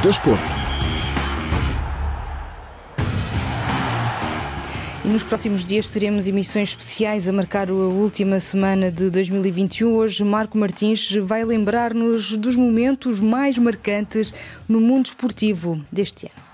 Desporto. E nos próximos dias teremos emissões especiais a marcar a última semana de 2021. Hoje, Marco Martins vai lembrar-nos dos momentos mais marcantes no mundo esportivo deste ano.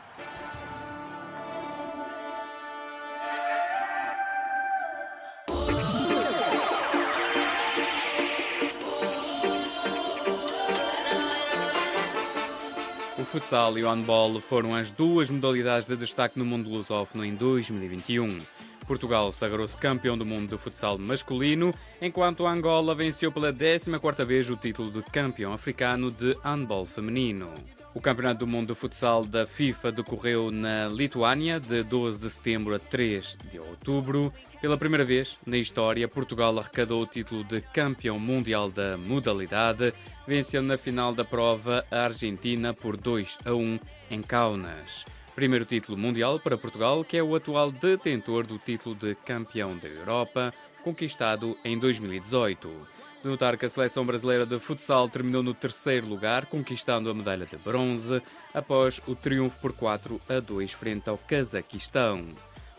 O futsal e o handball foram as duas modalidades de destaque no mundo lusófono em 2021. Portugal sagrou-se campeão do mundo do futsal masculino, enquanto a Angola venceu pela 14ª vez o título de campeão africano de handball feminino. O Campeonato do Mundo do Futsal da FIFA decorreu na Lituânia de 12 de setembro a 3 de outubro. Pela primeira vez na história, Portugal arrecadou o título de campeão mundial da modalidade, vencendo na final da prova a Argentina por 2-1 em Kaunas. Primeiro título mundial para Portugal, que é o atual detentor do título de campeão da Europa, conquistado em 2018. De notar que a seleção brasileira de futsal terminou no terceiro lugar, conquistando a medalha de bronze, após o triunfo por 4-2 frente ao Cazaquistão.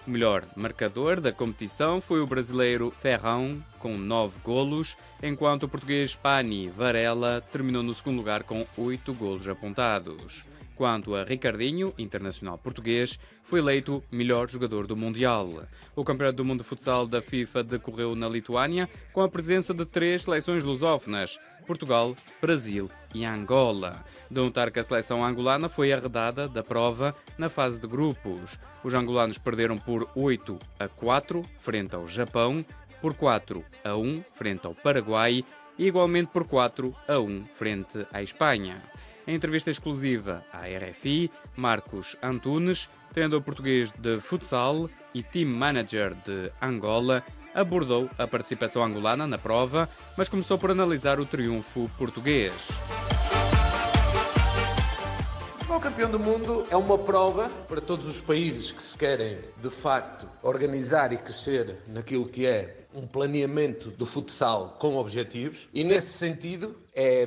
O melhor marcador da competição foi o brasileiro Ferrão, com 9 golos, enquanto o português Pani Varela terminou no segundo lugar com 8 golos apontados. Quanto a Ricardinho, internacional português, foi eleito melhor jogador do Mundial. O Campeonato do Mundo de Futsal da FIFA decorreu na Lituânia com a presença de 3 seleções lusófonas, Portugal, Brasil e Angola. De notar que a seleção angolana foi arredada da prova na fase de grupos. Os angolanos perderam por 8-4 frente ao Japão, por 4-1 frente ao Paraguai e igualmente por 4-1 frente à Espanha. Em entrevista exclusiva à RFI, Marcos Antunes, treinador português de futsal e team manager de Angola, abordou a participação angolana na prova, mas começou por analisar o triunfo português. O campeão do mundo é uma prova para todos os países que se querem, de facto, organizar e crescer naquilo que é um planeamento do futsal com objetivos, e nesse sentido é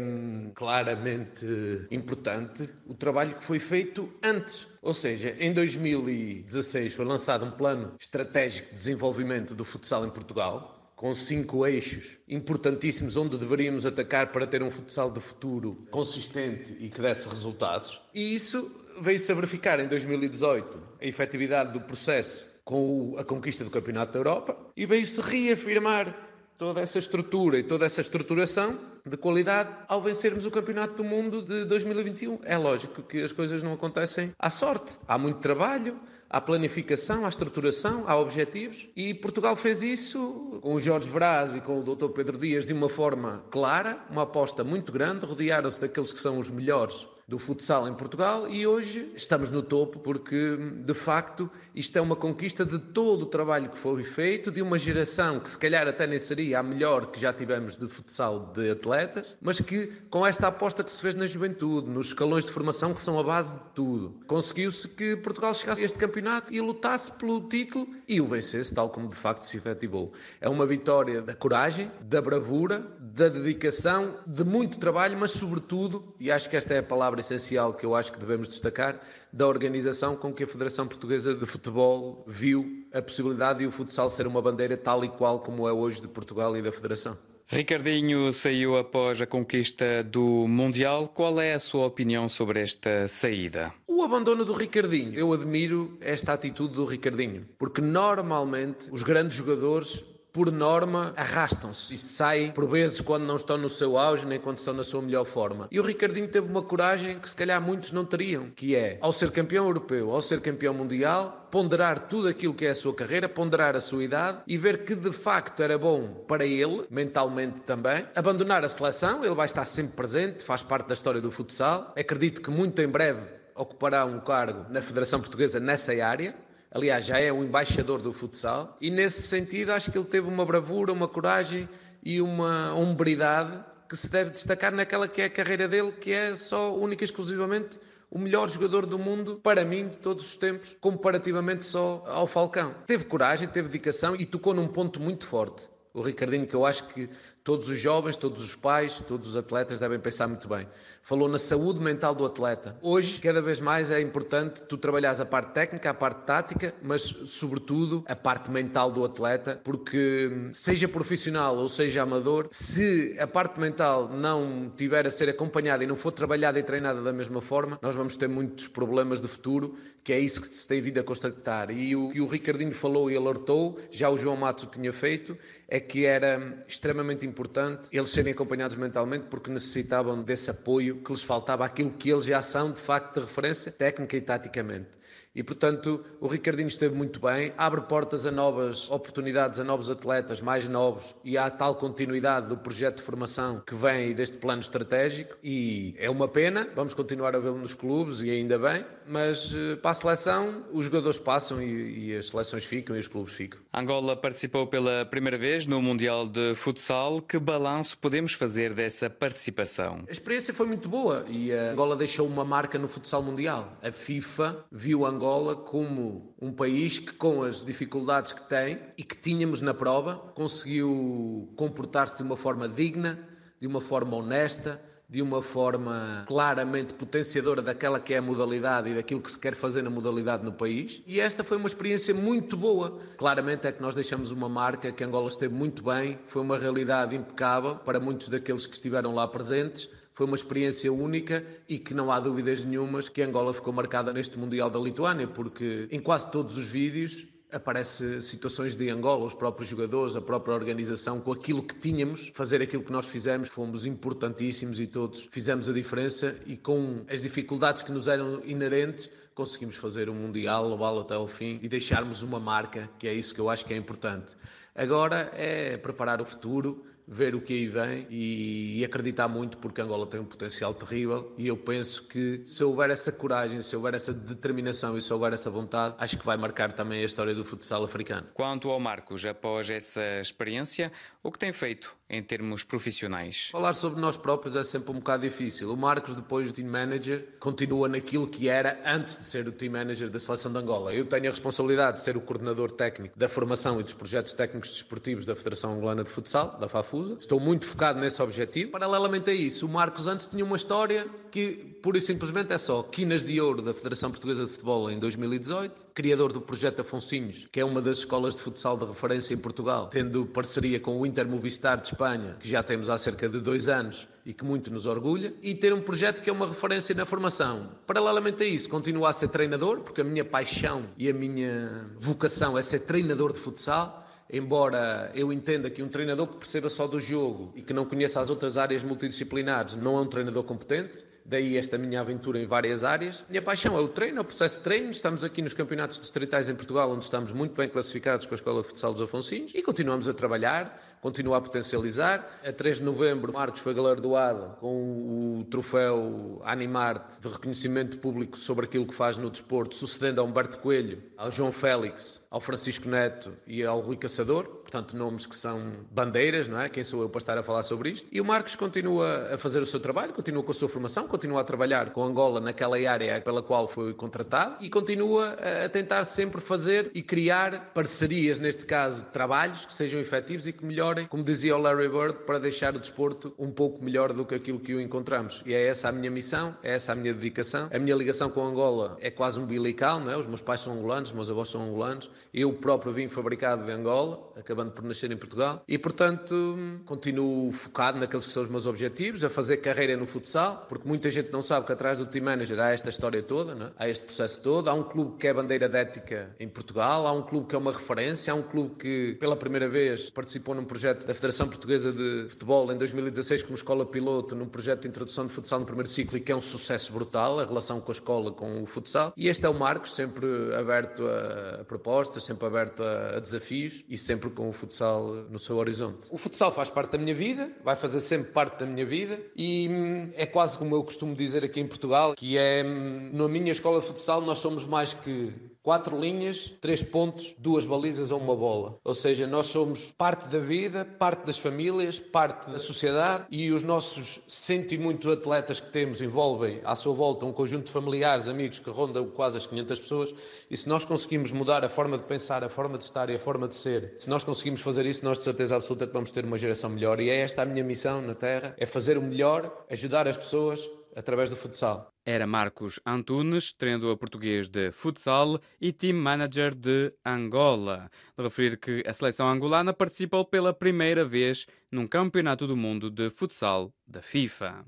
claramente importante o trabalho que foi feito antes. Ou seja, em 2016 foi lançado um plano estratégico de desenvolvimento do futsal em Portugal, com 5 eixos importantíssimos onde deveríamos atacar para ter um futsal de futuro consistente e que desse resultados. E isso veio-se a verificar em 2018, a efetividade do processo com a conquista do Campeonato da Europa, e veio-se reafirmar toda essa estrutura e toda essa estruturação de qualidade ao vencermos o Campeonato do Mundo de 2021. É lógico que as coisas não acontecem à sorte. Há muito trabalho, há planificação, há estruturação, há objetivos, e Portugal fez isso com o Jorge Brás e com o Dr. Pedro Dias de uma forma clara, uma aposta muito grande, rodearam-se daqueles que são os melhores do futsal em Portugal, e hoje estamos no topo porque, de facto, isto é uma conquista de todo o trabalho que foi feito, de uma geração que se calhar até nem seria a melhor que já tivemos de futsal de atletas, mas que com esta aposta que se fez na juventude, nos escalões de formação que são a base de tudo, conseguiu-se que Portugal chegasse a este campeonato e lutasse pelo título e o vencesse, tal como de facto se efetivou. É uma vitória da coragem, da bravura, da dedicação, de muito trabalho, mas sobretudo, e acho que esta é a palavra essencial que eu acho que devemos destacar, da organização com que a Federação Portuguesa de Futebol viu a possibilidade de o futsal ser uma bandeira tal e qual como é hoje de Portugal e da Federação. Ricardinho saiu após a conquista do Mundial. Qual é a sua opinião sobre esta saída? O abandono do Ricardinho. Eu admiro esta atitude do Ricardinho, porque normalmente os grandes jogadores, por norma, arrastam-se e saem, por vezes, quando não estão no seu auge, nem quando estão na sua melhor forma. E o Ricardinho teve uma coragem que se calhar muitos não teriam, que é, ao ser campeão europeu, ao ser campeão mundial, ponderar tudo aquilo que é a sua carreira, ponderar a sua idade e ver que de facto era bom para ele, mentalmente também, abandonar a seleção. Ele vai estar sempre presente, faz parte da história do futsal. Acredito que muito em breve ocupará um cargo na Federação Portuguesa nessa área. Aliás, já é o embaixador do futsal, e nesse sentido acho que ele teve uma bravura, uma coragem e uma hombridade que se deve destacar naquela que é a carreira dele, que é só, única e exclusivamente, o melhor jogador do mundo, para mim, de todos os tempos, comparativamente só ao Falcão. Teve coragem, teve dedicação e tocou num ponto muito forte. O Ricardinho, que eu acho que Todos os jovens, todos os pais, todos os atletas devem pensar muito bem. Falou na saúde mental do atleta. Hoje, cada vez mais é importante tu trabalhares a parte técnica, a parte tática, mas sobretudo a parte mental do atleta, porque seja profissional ou seja amador, se a parte mental não tiver a ser acompanhada e não for trabalhada e treinada da mesma forma, nós vamos ter muitos problemas de futuro, que é isso que se tem vindo a constatar. E o que o Ricardinho falou e alertou, já o João Matos o tinha feito, é que era extremamente importante eles serem acompanhados mentalmente, porque necessitavam desse apoio que lhes faltava, aquilo que eles já são de facto de referência técnica e taticamente. E, portanto, o Ricardinho esteve muito bem, abre portas a novas oportunidades, a novos atletas mais novos, e há a tal continuidade do projeto de formação que vem deste plano estratégico, e é uma pena, vamos continuar a vê-lo nos clubes, e ainda bem, mas para a seleção os jogadores passam e as seleções ficam e os clubes ficam. Angola participou pela primeira vez no Mundial de Futsal. Que balanço podemos fazer dessa participação? A experiência foi muito boa e a Angola deixou uma marca no futsal mundial. A FIFA viu a Angola como um país que, com as dificuldades que tem e que tínhamos na prova, conseguiu comportar-se de uma forma digna, de uma forma honesta, de uma forma claramente potenciadora daquela que é a modalidade e daquilo que se quer fazer na modalidade no país. E esta foi uma experiência muito boa. Claramente é que nós deixamos uma marca, que Angola esteve muito bem, foi uma realidade impecável para muitos daqueles que estiveram lá presentes. Foi uma experiência única e que não há dúvidas nenhumas que Angola ficou marcada neste Mundial da Lituânia, porque em quase todos os vídeos aparecem situações de Angola, os próprios jogadores, a própria organização, com aquilo que tínhamos, fazer aquilo que nós fizemos, fomos importantíssimos e todos fizemos a diferença, e com as dificuldades que nos eram inerentes, conseguimos fazer um Mundial, levá-lo até ao fim e deixarmos uma marca, que é isso que eu acho que é importante. Agora é preparar o futuro, ver o que aí vem e acreditar muito, porque Angola tem um potencial terrível, e eu penso que se houver essa coragem, se houver essa determinação e se houver essa vontade, acho que vai marcar também a história do futsal africano. Quanto ao Marcos, após essa experiência, o que tem feito em termos profissionais? Falar sobre nós próprios é sempre um bocado difícil. O Marcos, depois de team manager, continua naquilo que era antes de ser o team manager da seleção de Angola. Eu tenho a responsabilidade de ser o coordenador técnico da formação e dos projetos técnicos desportivos da Federação Angolana de Futsal, da FAFUSA. Estou muito focado nesse objetivo. Paralelamente a isso, o Marcos antes tinha uma história que, pura e simplesmente, é só quinas de ouro da Federação Portuguesa de Futebol em 2018, criador do projeto Afonsinhos, que é uma das escolas de futsal de referência em Portugal, tendo parceria com o Inter Movistar de Espanha, que já temos há cerca de 2 anos e que muito nos orgulha, e ter um projeto que é uma referência na formação. Paralelamente a isso, continuo a ser treinador, porque a minha paixão e a minha vocação é ser treinador de futsal. Embora eu entenda que um treinador que perceba só do jogo e que não conheça as outras áreas multidisciplinares não é um treinador competente, daí esta minha aventura em várias áreas. Minha paixão é o treino, é o processo de treino. Estamos aqui nos campeonatos distritais em Portugal, onde estamos muito bem classificados com a Escola de Futsal dos Afonsinhos, e continuamos a trabalhar, continuo a potencializar. A 3 de novembro, Marcos foi galardoado com o troféu Animarte de reconhecimento público sobre aquilo que faz no desporto, sucedendo a Humberto Coelho, ao João Félix, ao Francisco Neto e ao Rui Caçador, portanto nomes que são bandeiras, não é? Quem sou eu para estar a falar sobre isto? E o Marcos continua a fazer o seu trabalho, continua com a sua formação, continua a trabalhar com Angola naquela área pela qual foi contratado e continua a tentar sempre fazer e criar parcerias, neste caso trabalhos que sejam efetivos e que melhorem, como dizia o Larry Bird, para deixar o desporto um pouco melhor do que aquilo que o encontramos. E é essa a minha missão, é essa a minha dedicação. A minha ligação com Angola é quase umbilical, não é? Os meus pais são angolanos, os meus avós são angolanos, eu próprio vim fabricado de Angola, acabando por nascer em Portugal, e portanto continuo focado naqueles que são os meus objetivos, a fazer carreira no futsal, porque muita gente não sabe que atrás do team manager há esta história toda, não é? Há este processo todo. Há um clube que é bandeira de ética em Portugal, há um clube que é uma referência, há um clube que pela primeira vez participou num projeto da Federação Portuguesa de Futebol em 2016 como escola piloto, num projeto de introdução de futsal no primeiro ciclo, e que é um sucesso brutal, a relação com a escola, com o futsal. E este é o Marcos, sempre aberto a propostas, sempre aberto a desafios e sempre com o futsal no seu horizonte. O futsal faz parte da minha vida, vai fazer sempre parte da minha vida, e é quase como eu costumo dizer aqui em Portugal, que é, na minha escola de futsal nós somos mais que 4 linhas, 3 pontos, 2 balizas ou uma bola. Ou seja, nós somos parte da vida, parte das famílias, parte da sociedade e os nossos 100 e muito atletas que temos envolvem à sua volta um conjunto de familiares, amigos que rondam quase as 500 pessoas e se nós conseguimos mudar a forma de pensar, a forma de estar e a forma de ser, se nós conseguimos fazer isso, nós de certeza absoluta que vamos ter uma geração melhor e é esta a minha missão na Terra, é fazer o melhor, ajudar as pessoas através do futsal. Era Marcos Antunes, treinador português de futsal e team manager de Angola. De referir que a seleção angolana participou pela primeira vez num campeonato do mundo de futsal da FIFA.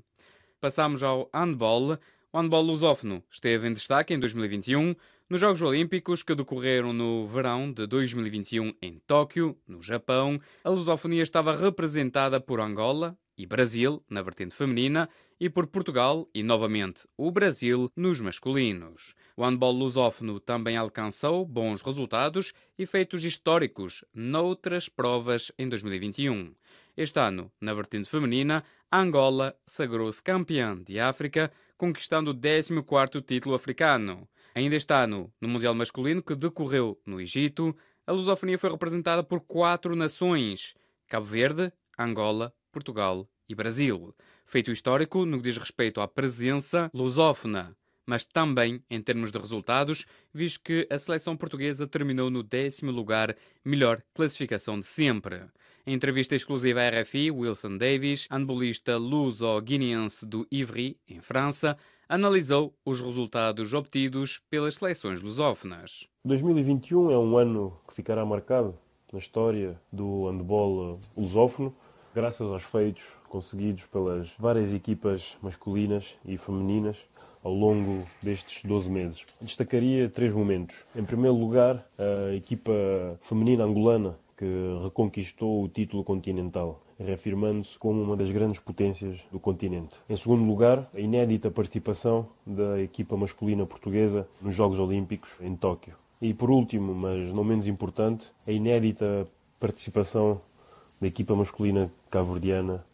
Passamos ao handball. O handball lusófono esteve em destaque em 2021 nos Jogos Olímpicos que decorreram no verão de 2021 em Tóquio, no Japão. A lusofonia estava representada por Angola e Brasil, na vertente feminina, e por Portugal e, novamente, o Brasil nos masculinos. O handball lusófono também alcançou bons resultados e feitos históricos noutras provas em 2021. Este ano, na vertente feminina, Angola sagrou-se campeã de África, conquistando o 14º título africano. Ainda este ano, no Mundial Masculino, que decorreu no Egito, a lusofonia foi representada por 4 nações: Cabo Verde, Angola, Portugal e Brasil. Feito histórico no que diz respeito à presença lusófona, mas também em termos de resultados, visto que a seleção portuguesa terminou no 10º lugar, melhor classificação de sempre. Em entrevista exclusiva à RFI, Wilson Davis, handbolista luso-guineense do Ivry, em França, analisou os resultados obtidos pelas seleções lusófonas. 2021 é um ano que ficará marcado na história do handball lusófono, graças aos feitos conseguidos pelas várias equipas masculinas e femininas ao longo destes 12 meses. Destacaria 3 momentos. Em primeiro lugar, a equipa feminina angolana, que reconquistou o título continental, reafirmando-se como uma das grandes potências do continente. Em segundo lugar, a inédita participação da equipa masculina portuguesa nos Jogos Olímpicos em Tóquio. E por último, mas não menos importante, a inédita participação da equipa masculina cabo-verdiana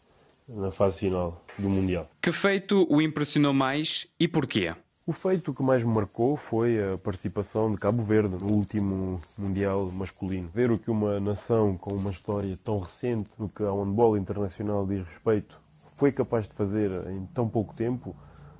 na fase final do Mundial. Que feito o impressionou mais e porquê? O feito que mais me marcou foi a participação de Cabo Verde no último Mundial masculino. Ver o que uma nação com uma história tão recente no que ao handball internacional diz respeito foi capaz de fazer em tão pouco tempo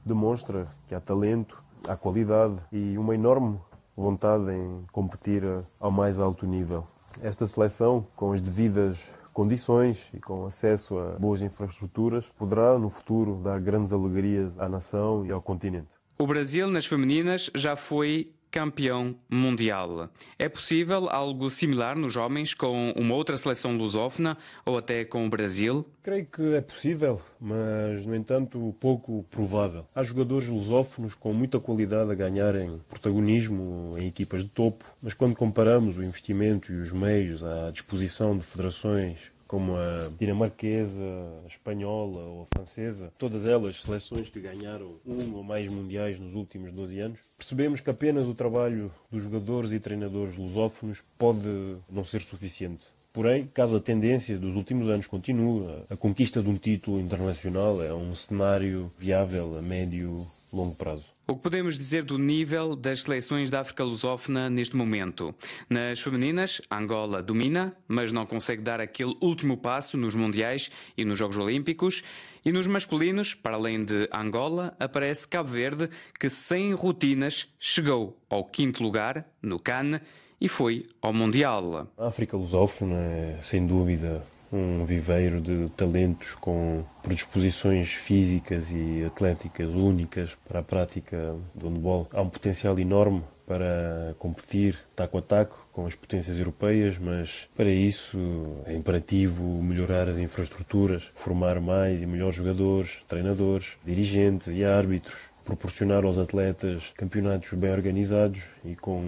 demonstra que há talento, há qualidade e uma enorme vontade em competir ao mais alto nível. Esta seleção, com as devidas condições e com acesso a boas infraestruturas, poderá no futuro dar grandes alegrias à nação e ao continente. O Brasil, nas femininas, já foi campeão mundial. É possível algo similar nos homens com uma outra seleção lusófona ou até com o Brasil? Creio que é possível, mas, no entanto, pouco provável. Há jogadores lusófonos com muita qualidade a ganharem protagonismo em equipas de topo, mas quando comparamos o investimento e os meios à disposição de federações como a dinamarquesa, a espanhola ou a francesa, todas elas seleções que ganharam um ou mais mundiais nos últimos 12 anos, percebemos que apenas o trabalho dos jogadores e treinadores lusófonos pode não ser suficiente. Porém, caso a tendência dos últimos anos continue, a conquista de um título internacional é um cenário viável a médio e longo prazo. O que podemos dizer do nível das seleções da África lusófona neste momento? Nas femininas, Angola domina, mas não consegue dar aquele último passo nos mundiais e nos Jogos Olímpicos. E nos masculinos, para além de Angola, aparece Cabo Verde, que sem rotinas chegou ao 5º lugar no CAN e foi ao Mundial. A África lusófona é, sem dúvida, um viveiro de talentos com predisposições físicas e atléticas únicas para a prática do handball. Há um potencial enorme para competir taco a taco com as potências europeias, mas para isso é imperativo melhorar as infraestruturas, formar mais e melhores jogadores, treinadores, dirigentes e árbitros, proporcionar aos atletas campeonatos bem organizados e com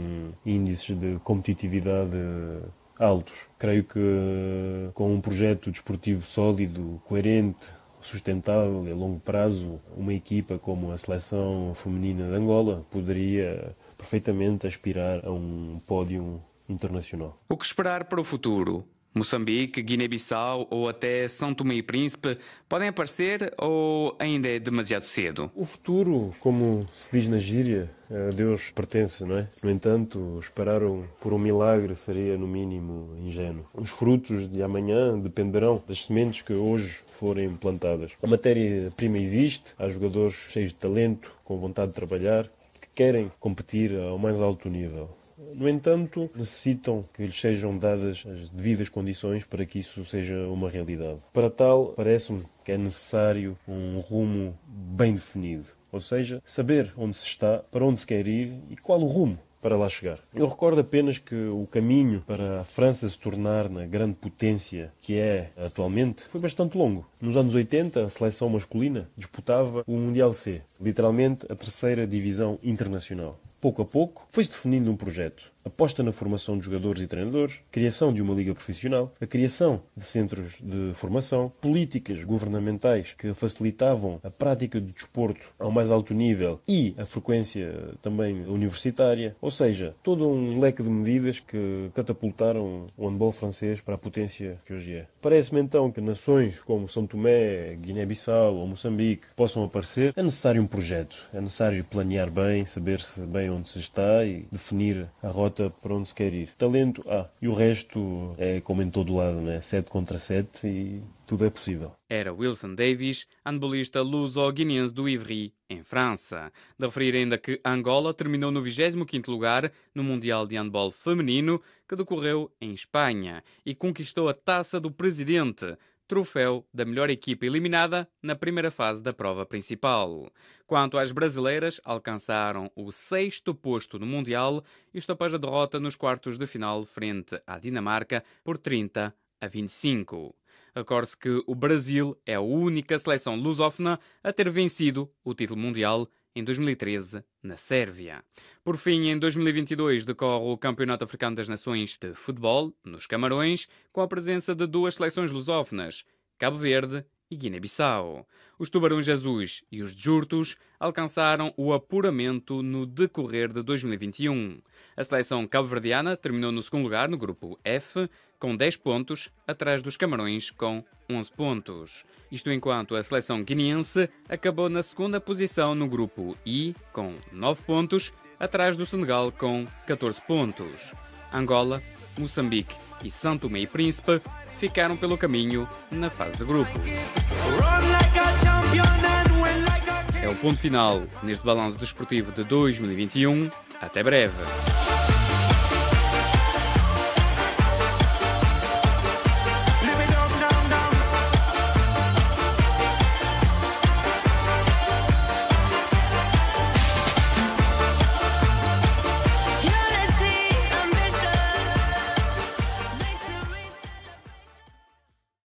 índices de competitividade altos. Creio que com um projeto desportivo sólido, coerente, sustentável e a longo prazo, uma equipa como a seleção feminina de Angola poderia perfeitamente aspirar a um pódio internacional. O que esperar para o futuro? Moçambique, Guiné-Bissau ou até São Tomé e Príncipe podem aparecer ou ainda é demasiado cedo? O futuro, como se diz na gíria, a Deus pertence, não é? No entanto, esperar por um milagre seria, no mínimo, ingênuo. Os frutos de amanhã dependerão das sementes que hoje forem plantadas. A matéria-prima existe, há jogadores cheios de talento, com vontade de trabalhar, que querem competir ao mais alto nível. No entanto, necessitam que lhes sejam dadas as devidas condições para que isso seja uma realidade. Para tal, parece-me que é necessário um rumo bem definido. Ou seja, saber onde se está, para onde se quer ir e qual o rumo para lá chegar. Eu recordo apenas que o caminho para a França se tornar na grande potência que é atualmente foi bastante longo. Nos anos 80, a seleção masculina disputava o Mundial C, literalmente a terceira divisão internacional. Pouco a pouco, foi-se definindo um projeto. Aposta na formação de jogadores e treinadores, criação de uma liga profissional, a criação de centros de formação, políticas governamentais que facilitavam a prática do desporto ao mais alto nível e a frequência também universitária. Ou seja, todo um leque de medidas que catapultaram o handball francês para a potência que hoje é. Parece-me então que nações como São Tomé, Guiné-Bissau ou Moçambique possam aparecer. É necessário um projeto, é necessário planear bem, saber-se bem onde se está e definir a rota para onde se quer ir. Talento há. E o resto é como em todo lado, né? 7 contra 7 e tudo é possível. Era Wilson Davis, handbolista luso-guineense do Ivry, em França. De referir ainda que Angola terminou no 25º lugar no Mundial de Handball Feminino, que decorreu em Espanha, e conquistou a Taça do Presidente, troféu da melhor equipa eliminada na primeira fase da prova principal. Quanto às brasileiras, alcançaram o 6º posto no Mundial, isto após a derrota nos quartos de final frente à Dinamarca por 30-25. Recorde-se que o Brasil é a única seleção lusófona a ter vencido o título mundial em 2013, na Sérvia. Por fim, em 2022, decorre o Campeonato Africano das Nações de Futebol, nos Camarões, com a presença de 2 seleções lusófonas, Cabo Verde e Guiné-Bissau. Os Tubarões Azuis e os Djurtos alcançaram o apuramento no decorrer de 2021. A seleção cabo-verdiana terminou no 2º lugar no grupo F, com 10 pontos, atrás dos Camarões com 11 pontos. Isto enquanto a seleção guineense acabou na 2ª posição no grupo I, com 9 pontos, atrás do Senegal com 14 pontos. Angola, Moçambique e São Tomé e Príncipe ficaram pelo caminho na fase de grupos. É o ponto final neste balanço desportivo de 2021. Até breve.